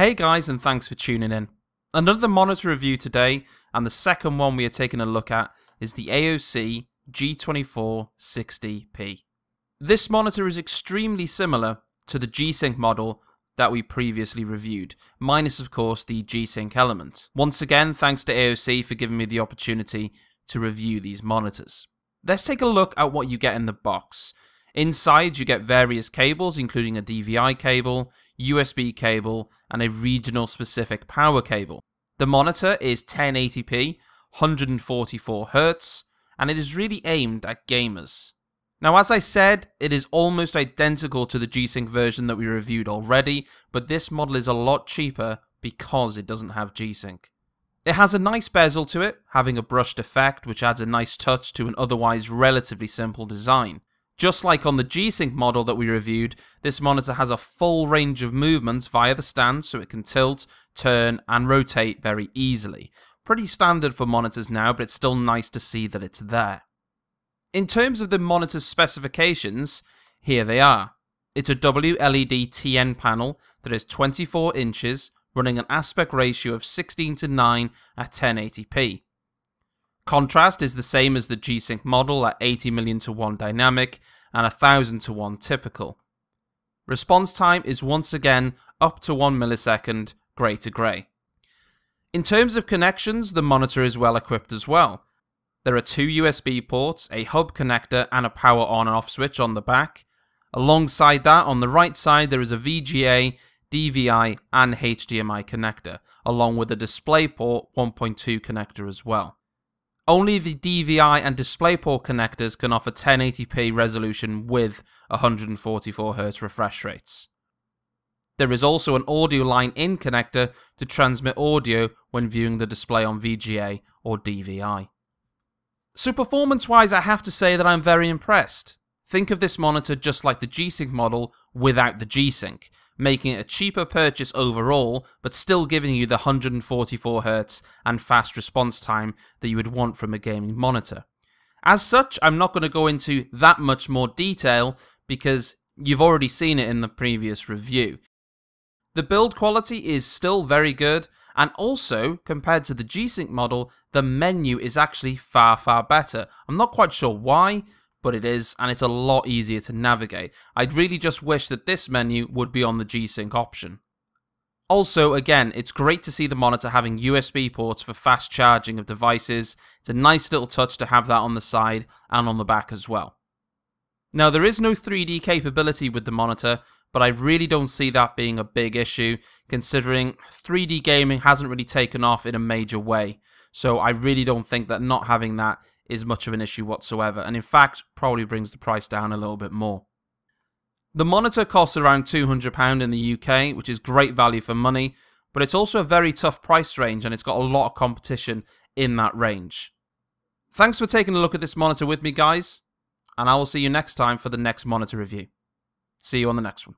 Hey guys, and thanks for tuning in. Another monitor review today, and the second one we are taking a look at is the Aoc G2460P. This monitor is extremely similar to the G-Sync model that we previously reviewed, minus of course the G-Sync element. Once again, thanks to Aoc for giving me the opportunity to review these monitors. Let's take a look at what you get in the box. Inside you get various cables, including a DVI cable, USB cable, and a regional specific power cable. The monitor is 1080p, 144Hz, and it is really aimed at gamers. Now, as I said, it is almost identical to the G-Sync version that we reviewed already, but this model is a lot cheaper because it doesn't have G-Sync. It has a nice bezel to it, having a brushed effect which adds a nice touch to an otherwise relatively simple design. Just like on the G-Sync model that we reviewed, this monitor has a full range of movements via the stand, so it can tilt, turn, and rotate very easily. Pretty standard for monitors now, but it's still nice to see that it's there. In terms of the monitor's specifications, here they are. It's a WLED TN panel that is 24 inches, running an aspect ratio of 16:9 at 1080p. Contrast is the same as the G-Sync model at 80 million to 1 dynamic and 1000 to 1 typical. Response time is once again up to 1 millisecond, grey to grey. In terms of connections, the monitor is well equipped as well. There are two USB ports, a hub connector and a power on and off switch on the back. Alongside that, on the right side, there is a VGA, DVI and HDMI connector, along with a DisplayPort 1.2 connector as well. Only the DVI and DisplayPort connectors can offer 1080p resolution with 144Hz refresh rates. There is also an audio line in connector to transmit audio when viewing the display on VGA or DVI. So performance-wise, I have to say that I'm very impressed. Think of this monitor just like the G-Sync model without the G-Sync, making it a cheaper purchase overall, but still giving you the 144Hz and fast response time that you would want from a gaming monitor. As such, I'm not going to go into that much more detail because you've already seen it in the previous review. The build quality is still very good, and also, compared to the G-Sync model, the menu is actually far better. I'm not quite sure why, but it is, and it's a lot easier to navigate. I'd really just wish that this menu would be on the G-Sync option. Also, again, it's great to see the monitor having USB ports for fast charging of devices. It's a nice little touch to have that on the side and on the back as well. Now, there is no 3D capability with the monitor, but I really don't see that being a big issue, considering 3D gaming hasn't really taken off in a major way. So I really don't think that not having that is much of an issue whatsoever, and in fact probably brings the price down a little bit more. The monitor costs around £200 in the UK, which is great value for money, but it's also a very tough price range and it's got a lot of competition in that range. Thanks for taking a look at this monitor with me, guys, and I will see you next time for the next monitor review. See you on the next one.